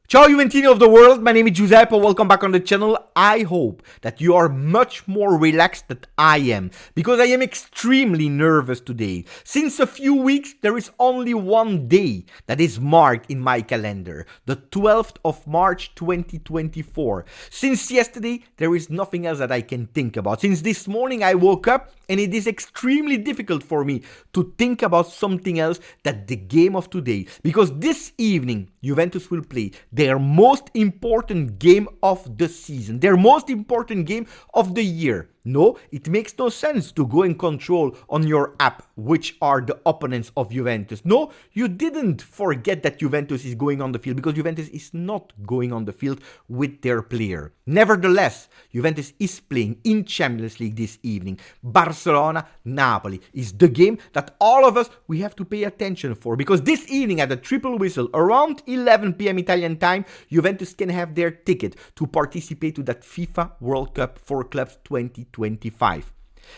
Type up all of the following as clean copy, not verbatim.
Ciao Juventini of the world, my name is Giuseppe, welcome back on the channel. I hope that you are much more relaxed than I am, because I am extremely nervous today. Since a few weeks, there is only one day that is marked in my calendar, the 12th of March 2024. Since yesterday, there is nothing else that I can think about. Since this morning I woke up and it is extremely difficult for me to think about something else than the game of today, because this evening Juventus will play their most important game of the season, their most important game of the year. No, it makes no sense to go and control on your app which are the opponents of Juventus. No, you didn't forget that Juventus is going on the field, because Juventus is not going on the field with their player. Nevertheless, Juventus is playing in Champions League this evening. Barcelona, Napoli is the game that all of us, we have to pay attention for, because this evening at the triple whistle around 11 p.m. Italian time, Juventus can have their ticket to participate to that FIFA World Cup for Clubs 2025.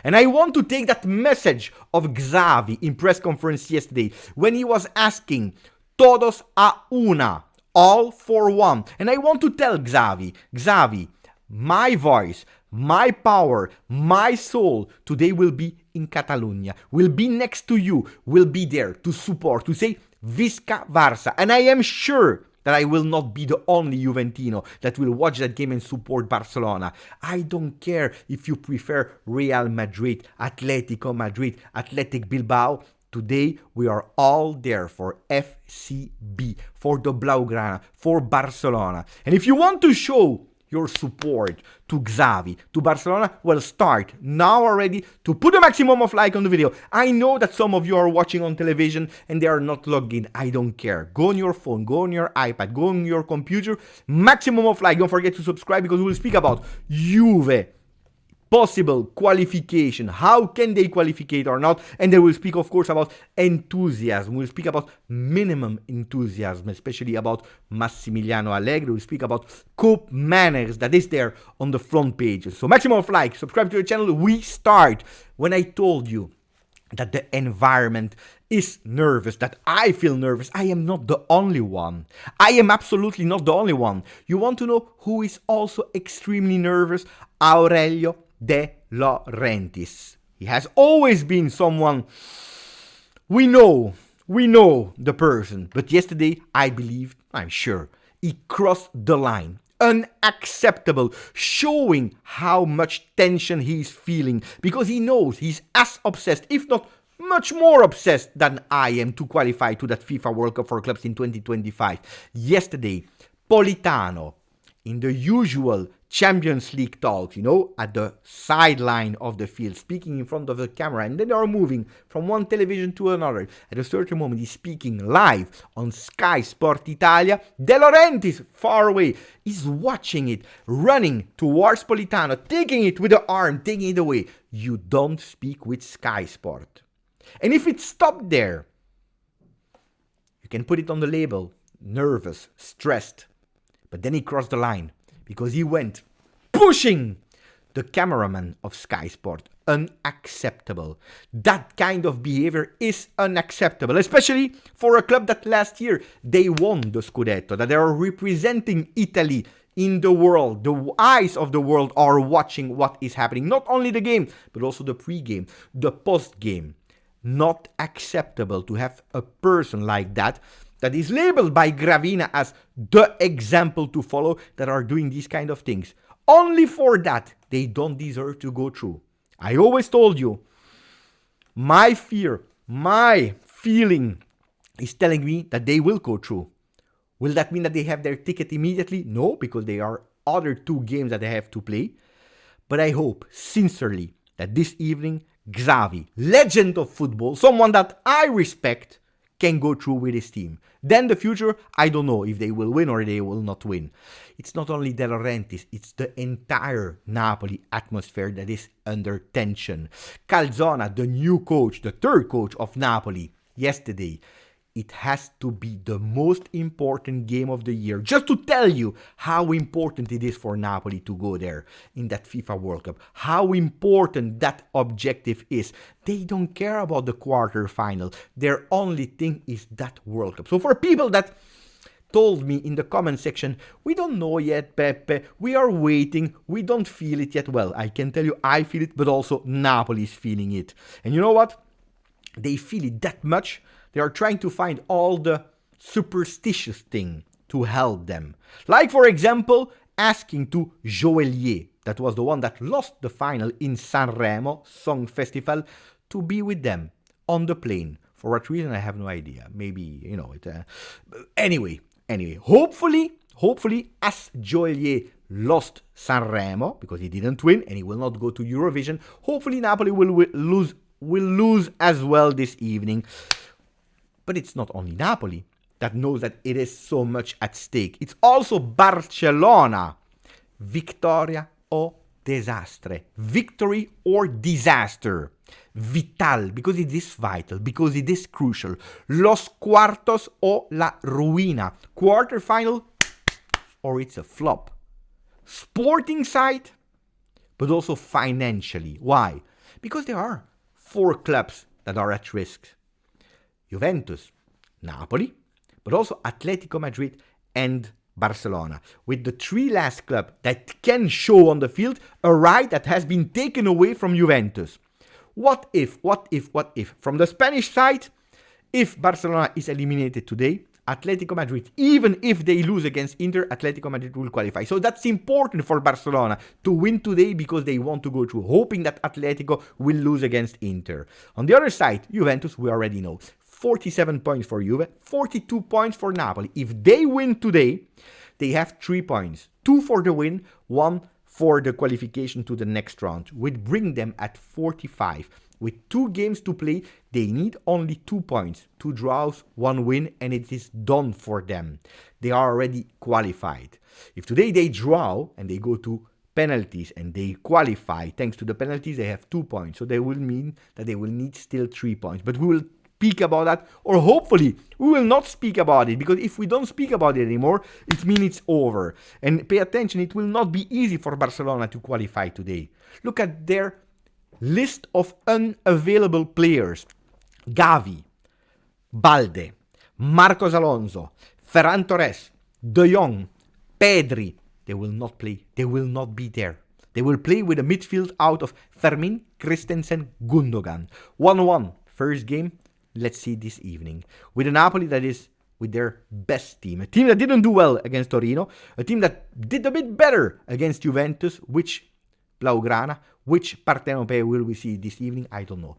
And I want to take that message of Xavi in press conference yesterday when he was asking todos a una, all for one. And I want to tell Xavi, my voice, my power, my soul today will be in Catalonia, will be next to you, will be there to support, to say Visca Barça. And I am sure that I will not be the only Juventino that will watch that game and support Barcelona. I don't care if you prefer Real Madrid, Atletico Madrid, Athletic Bilbao. Today, we are all there for FCB, for the Blaugrana, for Barcelona. And if you want to show your support to Xavi, to Barcelona, well, start now already to put a maximum of like on the video. I know that some of you are watching on television and they are not logged in. I don't care. Go on your phone, go on your iPad, go on your computer, maximum of like. Don't forget to subscribe, because we will speak about Juve, possible qualification, how can they qualify or not, and then we'll speak of course about enthusiasm, we'll speak about minimum enthusiasm, especially about Massimiliano Allegri, we'll speak about Koopmeiners that is there on the front pages. So maximum of like, subscribe to the channel. We start. When I told you that the environment is nervous, that I feel nervous, I am not the only one. I am absolutely not the only one. You want to know who is also extremely nervous? Aurelio De Laurentiis. He has always been someone we know the person, but yesterday I'm sure he crossed the line. Unacceptable, showing how much tension he's feeling, because he knows he's as obsessed, if not much more obsessed than I am, to qualify to that FIFA World Cup for clubs in 2025. Yesterday, Politano, in the usual Champions League talks, at the sideline of the field, speaking in front of the camera, and then they are moving from one television to another. At a certain moment, he's speaking live on Sky Sport Italia. De Laurentiis, far away, is watching it, running towards Politano, taking it with the arm, taking it away. You don't speak with Sky Sport. And if it stopped there, you can put it on the label, nervous, stressed. But then he crossed the line, because he went pushing the cameraman of Sky Sport. Unacceptable. That kind of behavior is unacceptable, especially for a club that last year they won the Scudetto, that they are representing Italy in the world. The eyes of the world are watching what is happening. Not only the game, but also the pre-game, the post-game. Not acceptable to have a person like that is labeled by Gravina as the example to follow, that are doing these kind of things. Only for that, they don't deserve to go through. I always told you, my fear, my feeling is telling me that they will go through. Will that mean that they have their ticket immediately? No, because there are other two games that they have to play. But I hope sincerely that this evening, Xavi, legend of football, someone that I respect, can go through with his team. Then the future, I don't know if they will win or they will not win. It's not only De Laurentiis, it's the entire Napoli atmosphere that is under tension. Calzona, the new coach, the third coach of Napoli, yesterday, it has to be the most important game of the year. Just to tell you how important it is for Napoli to go there in that FIFA World Cup. How important that objective is. They don't care about the quarterfinal. Their only thing is that World Cup. So for people that told me in the comment section, we don't know yet, Pepe, we are waiting, we don't feel it yet. Well, I can tell you I feel it, but also Napoli is feeling it. And you know what? They feel it that much, they are trying to find all the superstitious thing to help them. Like, for example, asking to Joelier, that was the one that lost the final in Sanremo Song Festival, to be with them on the plane. For what reason, I have no idea. Maybe, anyway, hopefully, as Joelier lost Sanremo, because he didn't win and he will not go to Eurovision, hopefully Napoli will lose as well this evening. But it's not only Napoli that knows that it is so much at stake. It's also Barcelona. Victoria o desastre. Victory or disaster. Vital, because it is vital, because it is crucial. Los cuartos o la ruina. Quarterfinal or it's a flop. Sporting side, but also financially. Why? Because there are 4 clubs that are at risk. Juventus, Napoli, but also Atletico Madrid and Barcelona. With the 3 last clubs that can show on the field a right that has been taken away from Juventus. What if? From the Spanish side, if Barcelona is eliminated today, Atletico Madrid, even if they lose against Inter, Atletico Madrid will qualify. So that's important for Barcelona to win today because they want to go through, hoping that Atletico will lose against Inter. On the other side, Juventus, we already know. 47 points for Juve, 42 points for Napoli. If they win today, they have 3 points. 2 for the win, 1 for the qualification to the next round, which bring them at 45. With 2 games to play, they need only 2 points, 2 draws, 1 win, and it is done for them. They are already qualified. If today they draw and they go to penalties and they qualify, thanks to the penalties, they have 2 points. So they will mean that they will need still 3 points. But we will speak about that, or hopefully we will not speak about it, because if we don't speak about it anymore, it means it's over. And pay attention, it will not be easy for Barcelona to qualify today. Look at their list of unavailable players. Gavi, Balde, Marcos Alonso, Ferran Torres, De Jong, Pedri. They will not play. They will not be there. They will play with a midfield out of Fermin, Christensen, Gundogan. 1-1, first game. Let's see this evening. With a Napoli that is with their best team. A team that didn't do well against Torino. A team that did a bit better against Juventus. Which Blaugrana, which Partenopei will we see this evening? I don't know.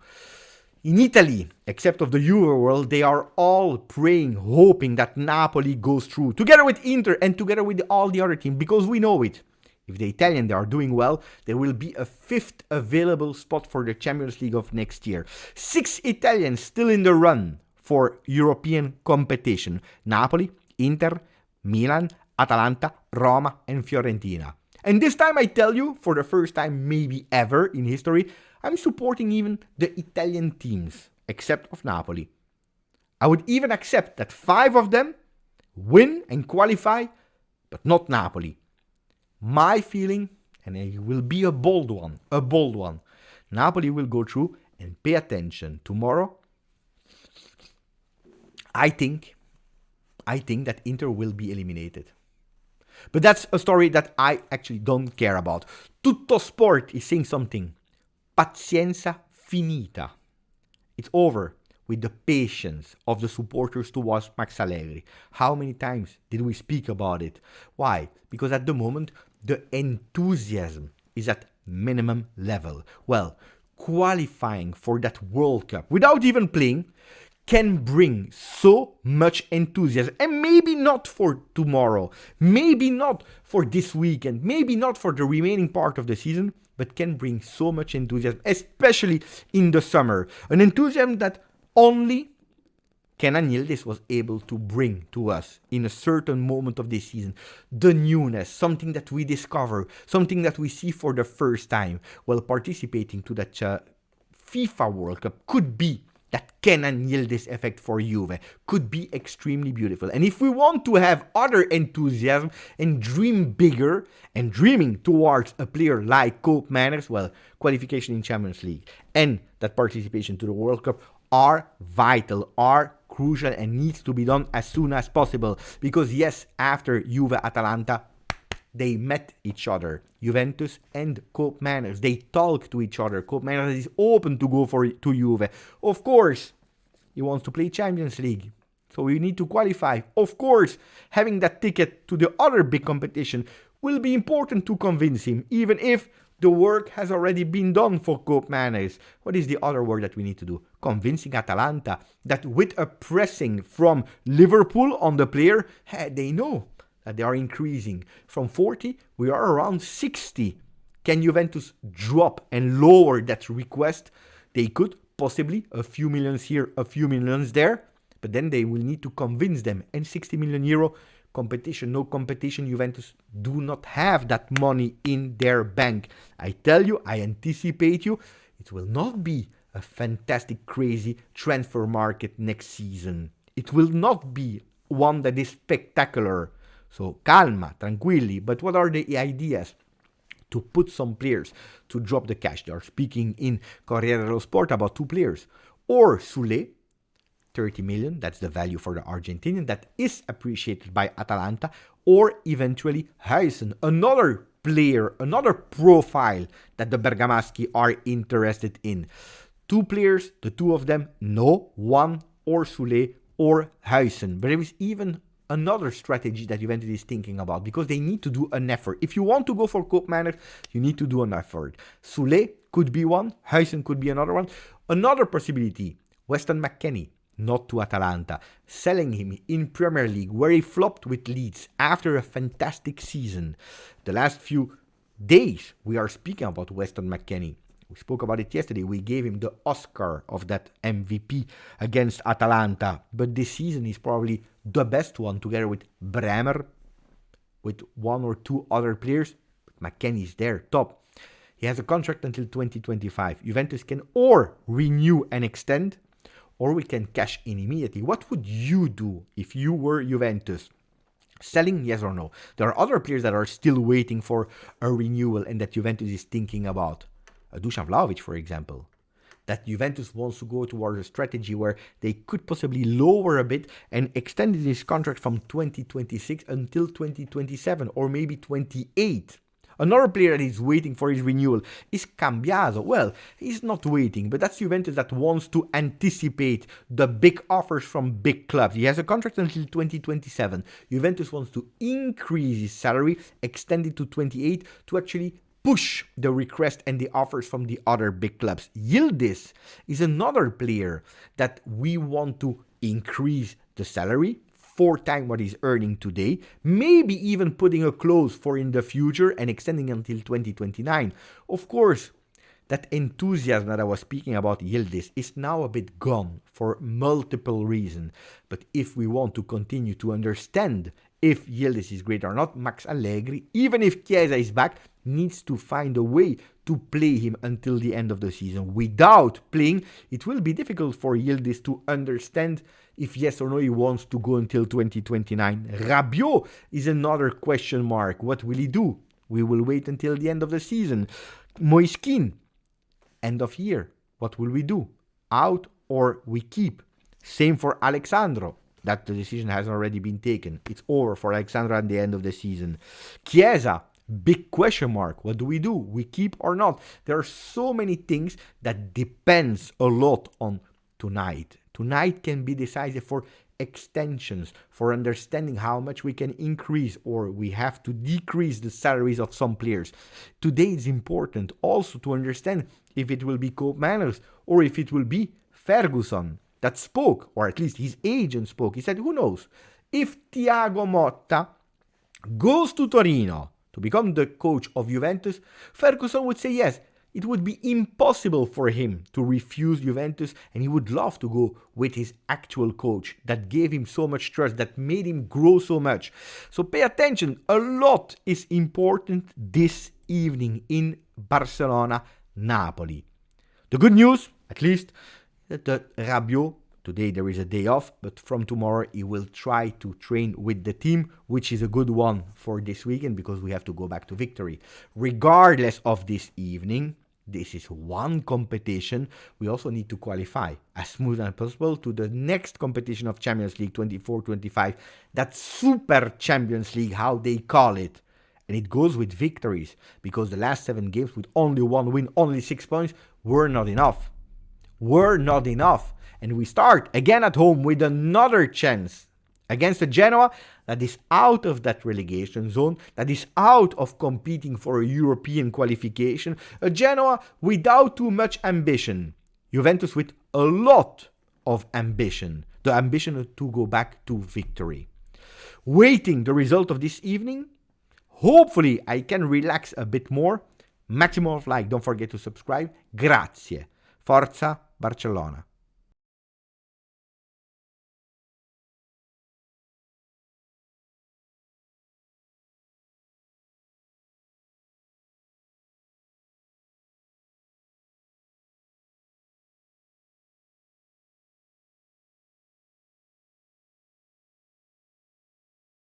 In Italy, except of the Juve world, they are all praying, hoping that Napoli goes through. Together with Inter and together with all the other teams. Because we know it. If the Italians are doing well, there will be a 5th available spot for the Champions League of next year. 6 Italians still in the run for European competition. Napoli, Inter, Milan, Atalanta, Roma, and Fiorentina. And this time I tell you, for the first time maybe ever in history, I'm supporting even the Italian teams, except of Napoli. I would even accept that 5 of them win and qualify, but not Napoli. My feeling, and it will be a bold one, Napoli will go through, and pay attention. Tomorrow, I think that Inter will be eliminated. But that's a story that I actually don't care about. Tutto Sport is saying something. Pazienza finita. It's over with the patience of the supporters towards Max Allegri. How many times did we speak about it? Why? Because at the moment, the enthusiasm is at minimum level. Well, qualifying for that World Cup without even playing can bring so much enthusiasm. And maybe not for tomorrow, maybe not for this weekend, maybe not for the remaining part of the season, but can bring so much enthusiasm, especially in the summer. An enthusiasm that only Kenan Yildiz was able to bring to us in a certain moment of this season. The newness, something that we discover, something that we see for the first time while participating to that FIFA World Cup could be that Kenan Yildiz effect for Juve, could be extremely beautiful. And if we want to have other enthusiasm and dream bigger and dreaming towards a player like Koopmeiners, well, qualification in Champions League and that participation to the World Cup are vital, are crucial and needs to be done as soon as possible. Because yes, after Juve-Atalanta, they met each other, Juventus and Koopmeiners. They talk to each other. Koopmeiners is open to go to Juve. Of course, he wants to play Champions League. So we need to qualify. Of course, having that ticket to the other big competition will be important to convince him, even if the work has already been done for Koopmeiners. What is the other work that we need to do? Convincing Atalanta that with a pressing from Liverpool on the player, they know that they are increasing. From 40, we are around 60. Can Juventus drop and lower that request? They could, possibly, a few millions here, a few millions there, but then they will need to convince them. And 60 million euro, competition, no competition, Juventus do not have that money in their bank. I tell you, I anticipate you, it will not be a fantastic, crazy transfer market next season. It will not be one that is spectacular. So calma, tranquilli. But what are the ideas? To put some players to drop the cash. They are speaking in Corriere dello Sport about 2 players. Or Sule, 30 million, that's the value for the Argentinian, that is appreciated by Atalanta. Or eventually Huijsen, another player, another profile that the Bergamaschi are interested in. 2 players, the 2 of them, no, one or Sule or Huijsen. But there is even another strategy that Juventus is thinking about, because they need to do an effort. If you want to go for Koopmeiners, you need to do an effort. Sule could be one, Huijsen could be another one. Another possibility, Weston McKennie, not to Atalanta, selling him in Premier League, where he flopped with Leeds after a fantastic season. The last few days, we are speaking about Weston McKennie. We spoke about it yesterday. We gave him the Oscar of that MVP against Atalanta. But this season is probably the best one, together with Bremer, with 1 or 2 other players. But McKennie is there, top. He has a contract until 2025. Juventus can or renew and extend, or we can cash in immediately. What would you do if you were Juventus? Selling, yes or no? There are other players that are still waiting for a renewal and that Juventus is thinking about. Dusan Vlahovic, for example, that Juventus wants to go towards a strategy where they could possibly lower a bit and extend his contract from 2026 until 2027 or maybe 28. Another player that is waiting for his renewal is Cambiaso. Well, he's not waiting, but that's Juventus that wants to anticipate the big offers from big clubs. He has a contract until 2027. Juventus wants to increase his salary, extend it to 28 to actually push the request and the offers from the other big clubs. Yildiz is another player that we want to increase the salary, 4 times what he's earning today, maybe even putting a clause for in the future and extending until 2029. Of course, that enthusiasm that I was speaking about Yildiz is now a bit gone for multiple reasons. But if we want to continue to understand if Yildiz is great or not, Max Allegri, even if Chiesa is back, needs to find a way to play him until the end of the season. Without playing, it will be difficult for Yildiz to understand if yes or no he wants to go until 2029. Rabiot is another question mark. What will he do? We will wait until the end of the season. Moiskin, end of year. What will we do? Out or we keep? Same for Alexandro. That the decision has already been taken. It's over for Alexandro at the end of the season. Chiesa, big question mark. What do? We keep or not? There are so many things that depends a lot on tonight. Tonight can be decisive for extensions, for understanding how much we can increase or we have to decrease the salaries of some players. Today it's important also to understand if it will be Koopmeiners or if it will be Ferguson that spoke, or at least his agent spoke. He said, who knows? If Thiago Motta goes to Torino to become the coach of Juventus, Ferguson would say yes. It would be impossible for him to refuse Juventus, and he would love to go with his actual coach that gave him so much trust, that made him grow so much. So pay attention, a lot is important this evening in Barcelona, Napoli. The good news, at least, that Rabiot, today there is a day off, but from tomorrow he will try to train with the team, which is a good one for this weekend because we have to go back to victory. Regardless of this evening, this is one competition. We also need to qualify as smooth as possible to the next competition of Champions League 24-25. That Super Champions League, how they call it. And it goes with victories, because the last 7 games with only 1 win, only 6 points, were not enough. And we start again at home with another chance against a Genoa that is out of that relegation zone, that is out of competing for a European qualification, a Genoa without too much ambition, Juventus with a lot of ambition, the ambition to go back to victory. Waiting the result of this evening, hopefully I can relax a bit more. Maximum of like, don't forget to subscribe. Grazie. Forza Barcelona.